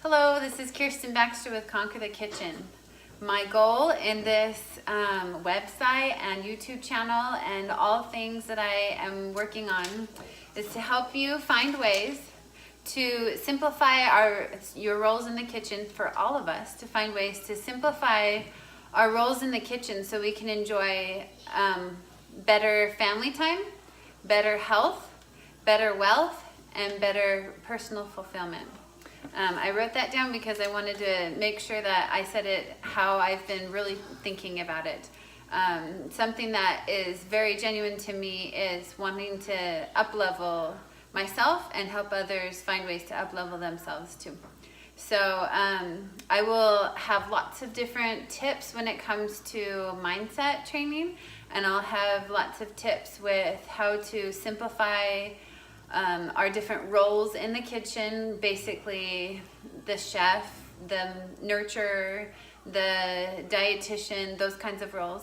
Hello, this is Kirsten Baxter with Conquer the Kitchen. My goal in this website and YouTube channel and all things that I am working on is to help you find ways to simplify your roles in the kitchen for all of us, to find ways to simplify our roles in the kitchen so we can enjoy better family time, better health, better wealth, and better personal fulfillment. I wrote that down because I wanted to make sure that I said it how I've been really thinking about it. Something that is very genuine to me is wanting to up-level myself and help others find ways to up-level themselves too. So I will have lots of different tips when it comes to mindset training, and I'll have lots of tips with how to simplify our different roles in the kitchen, basically the chef, the nurturer, the dietitian, those kinds of roles.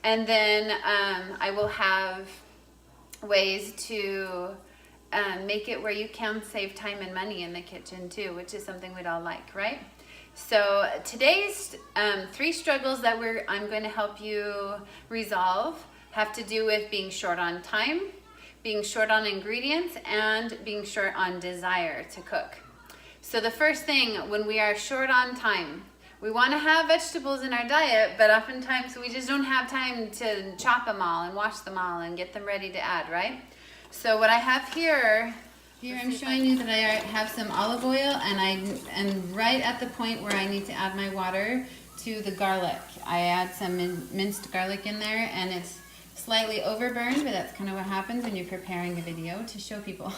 And then I will have ways to make it where you can save time and money in the kitchen too, which is something we'd all like, right? So today's 3 struggles that I'm going to help you resolve have to do with being short on time, being short on ingredients, and being short on desire to cook. So the first thing, when we are short on time, we want to have vegetables in our diet, but oftentimes we just don't have time to chop them all and wash them all and get them ready to add, right? So what I have here I'm showing you that I have some olive oil, and right at the point where I need to add my water to the garlic. I add some minced garlic in there, and it's slightly overburned, but that's kind of what happens when you're preparing a video to show people.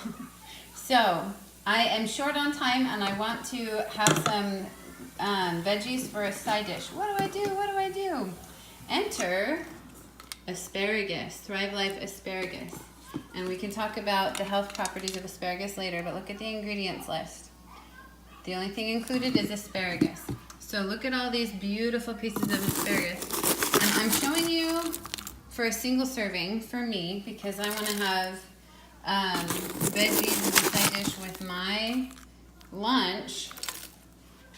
So I am short on time, and I want to have some veggies for a side dish. What do I do? Enter asparagus, Thrive Life asparagus. And we can talk about the health properties of asparagus later, but look at the ingredients list. The only thing included is asparagus. So look at all these beautiful pieces of asparagus. And I'm showing you for a single serving for me because I want to have veggies as a side dish with my lunch,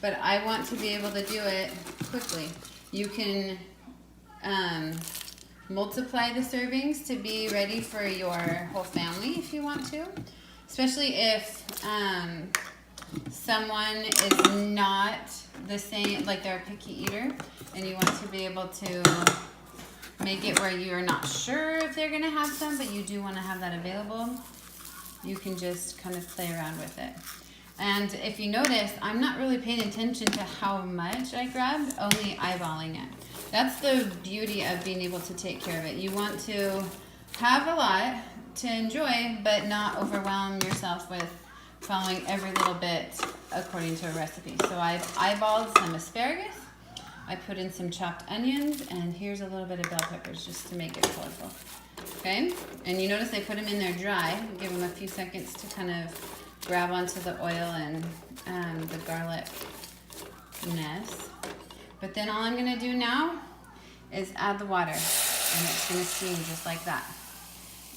but I want to be able to do it quickly. You can multiply the servings to be ready for your whole family if you want to, especially if someone is not the same, like they're a picky eater, and you want to be able to make it where you're not sure if they're going to have some, but you do want to have that available. You can just kind of play around with it. And if you notice, I'm not really paying attention to how much I grabbed, only eyeballing it. That's the beauty of being able to take care of it. You want to have a lot to enjoy, but not overwhelm yourself with following every little bit according to a recipe. So I've eyeballed some asparagus. I put in some chopped onions, and here's a little bit of bell peppers just to make it colorful. Okay? And you notice I put them in there dry. Give them a few seconds to kind of grab onto the oil and the garlic ness. But then all I'm going to do now is add the water, and it's going to steam just like that.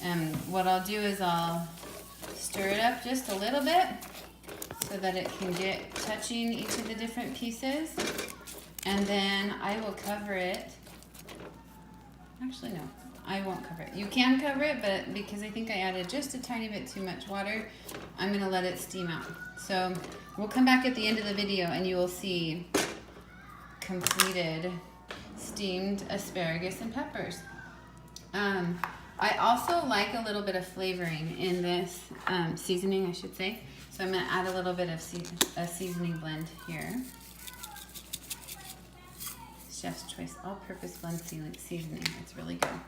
And what I'll do is I'll stir it up just a little bit so that it can get touching each of the different pieces. And then I will cover it. Actually, no, I won't cover it. You can cover it, but because I think I added just a tiny bit too much water, I'm going to let it steam out. So we'll come back at the end of the video and you will see completed steamed asparagus and peppers. I also like a little bit of flavoring in this seasoning, I should say. So I'm going to add a little bit of a seasoning blend here. Chef's Choice all-purpose blend seasoning. It's really good.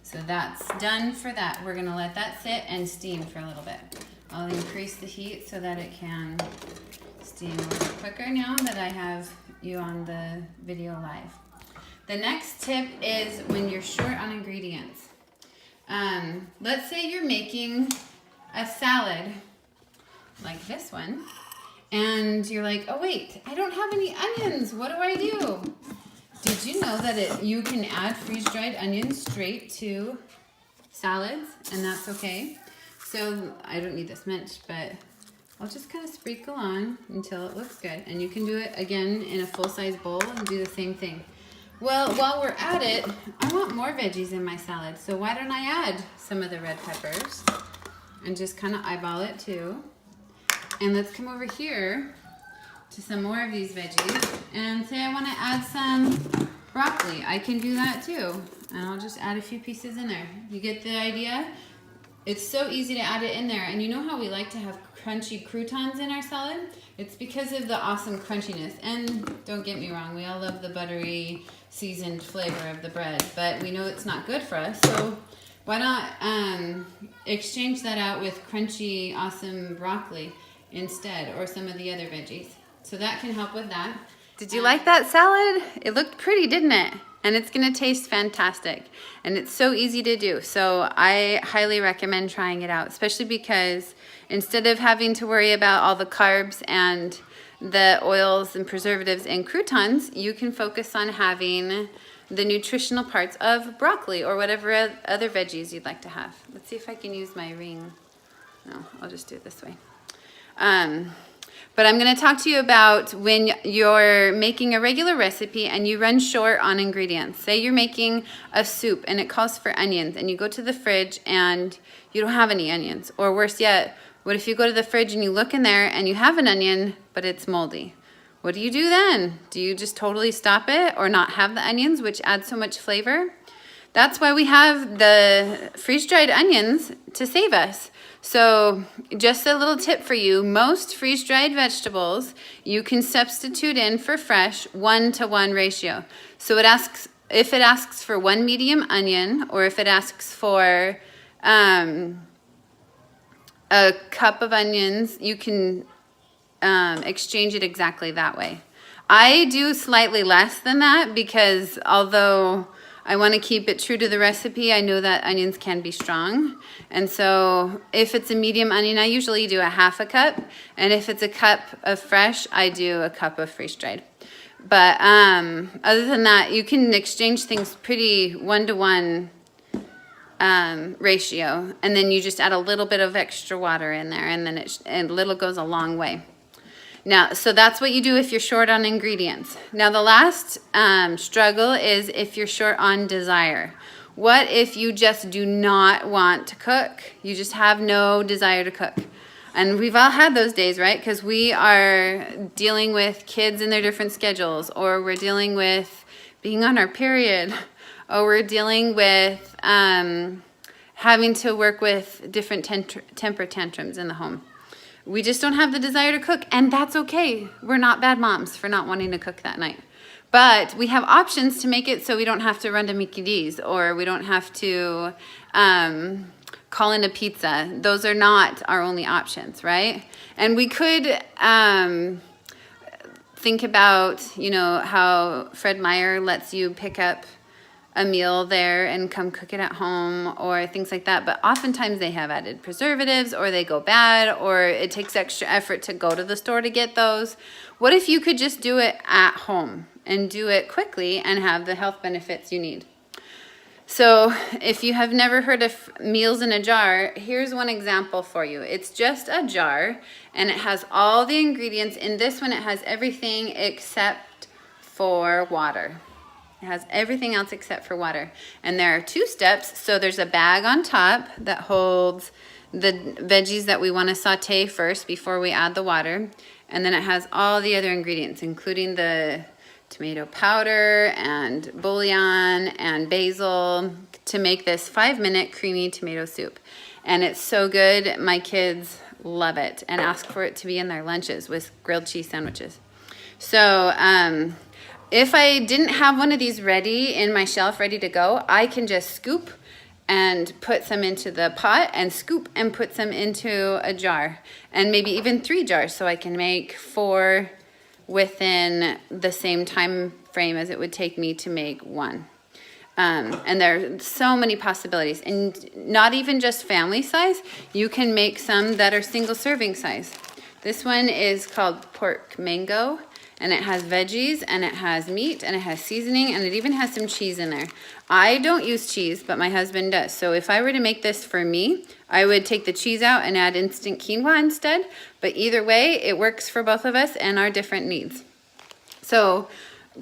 So that's done for that. We're going to let that sit and steam for a little bit. I'll increase the heat so that it can steam a little quicker now that I have you on the video live. The next tip is when you're short on ingredients. Let's say you're making a salad like this one, and you're like, oh wait, I don't have any onions. What do I do? Did you know that you can add freeze-dried onions straight to salads, and that's okay? So I don't need this much, but I'll just kind of sprinkle on until it looks good. And you can do it again in a full-size bowl and do the same thing. Well, while we're at it, I want more veggies in my salad. So why don't I add some of the red peppers and just kind of eyeball it too. And let's come over here to some more of these veggies and say I want to add some broccoli. I can do that too. And I'll just add a few pieces in there. You get the idea? It's so easy to add it in there. And you know how we like to have crunchy croutons in our salad? It's because of the awesome crunchiness. And don't get me wrong, we all love the buttery, seasoned flavor of the bread, but we know it's not good for us. So why not exchange that out with crunchy, awesome broccoli instead, or some of the other veggies. So that can help with that. Did you like that salad? It looked pretty, didn't it? And it's gonna taste fantastic. And it's so easy to do. So I highly recommend trying it out, especially because instead of having to worry about all the carbs and the oils and preservatives in croutons, you can focus on having the nutritional parts of broccoli or whatever other veggies you'd like to have. Let's see if I can use my ring. No, I'll just do it this way. But I'm going to talk to you about when you're making a regular recipe and you run short on ingredients. Say you're making a soup and it calls for onions and you go to the fridge and you don't have any onions. Or worse yet, what if you go to the fridge and you look in there and you have an onion, but it's moldy? What do you do then? Do you just totally stop it or not have the onions, which adds so much flavor? That's why we have the freeze-dried onions to save us. So just a little tip for you, most freeze-dried vegetables you can substitute in for fresh 1-to-1 ratio. So if it asks for 1 medium onion, or if it asks for a cup of onions, you can exchange it exactly that way. I do slightly less than that because although I want to keep it true to the recipe, I know that onions can be strong. And so if it's a medium onion, I usually do a half a cup. And if it's a cup of fresh, I do a cup of freeze-dried. But other than that, you can exchange things pretty 1-to-1 ratio. And then you just add a little bit of extra water in there, and then and little goes a long way. Now, so that's what you do if you're short on ingredients. Now, the last struggle is if you're short on desire. What if you just do not want to cook? You just have no desire to cook. And we've all had those days, right? Because we are dealing with kids and their different schedules, or we're dealing with being on our period, or we're dealing with having to work with different temper tantrums in the home. We just don't have the desire to cook, and that's okay. We're not bad moms for not wanting to cook that night. But we have options to make it so we don't have to run to Mickey D's, or we don't have to call in a pizza. Those are not our only options, right? And we could think about, you know, how Fred Meyer lets you pick up a meal there and come cook it at home, or things like that. But oftentimes they have added preservatives, or they go bad, or it takes extra effort to go to the store to get those. What if you could just do it at home and do it quickly and have the health benefits you need? So if you have never heard of meals in a jar, here's one example for you. It's just a jar and it has all the ingredients. In this one, it has everything except for water. It has everything else except for water. And there are 2 steps. So there's a bag on top that holds the veggies that we want to saute first before we add the water. And then it has all the other ingredients, including the tomato powder and bouillon and basil to make this 5-minute creamy tomato soup. And it's so good. My kids love it and ask for it to be in their lunches with grilled cheese sandwiches. So if I didn't have one of these ready in my shelf, ready to go, I can just scoop and put some into the pot and scoop and put some into a jar, and maybe even 3 jars, so I can make 4 within the same time frame as it would take me to make 1. And there are so many possibilities, and not even just family size. You can make some that are single serving size. This one is called pork mango, and it has veggies, and it has meat, and it has seasoning, and it even has some cheese in there. I don't use cheese, but my husband does. So if I were to make this for me, I would take the cheese out and add instant quinoa instead. But either way, it works for both of us and our different needs. So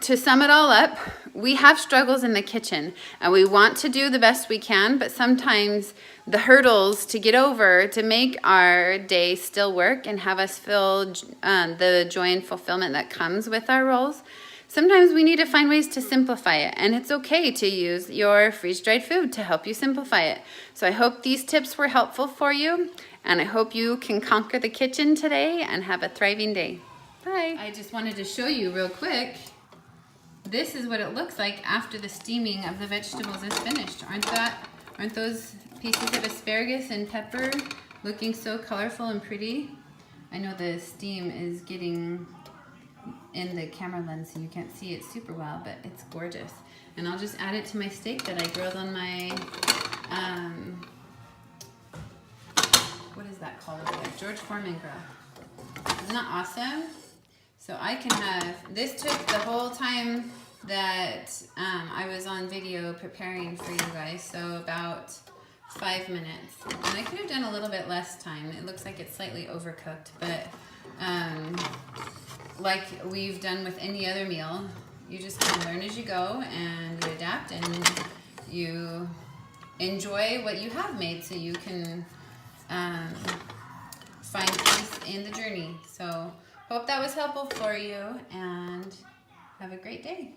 to sum it all up, we have struggles in the kitchen, and we want to do the best we can, but sometimes the hurdles to get over to make our day still work and have us feel the joy and fulfillment that comes with our roles, sometimes we need to find ways to simplify it, and it's okay to use your freeze-dried food to help you simplify it. So I hope these tips were helpful for you, and I hope you can conquer the kitchen today and have a thriving day. Bye. I just wanted to show you real quick. This is what it looks like after the steaming of the vegetables is finished. Aren't those pieces of asparagus and pepper looking so colorful and pretty? I know the steam is getting in the camera lens so you can't see it super well, but it's gorgeous. And I'll just add it to my steak that I grilled on my, what is that called over there? George Foreman grill. Isn't that awesome? So I can have, this took the whole time that I was on video preparing for you guys, so about 5 minutes. And I could have done a little bit less time. It looks like it's slightly overcooked, but like we've done with any other meal, you just kind of learn as you go and you adapt and you enjoy what you have made so you can find peace in the journey. So hope that was helpful for you, and have a great day.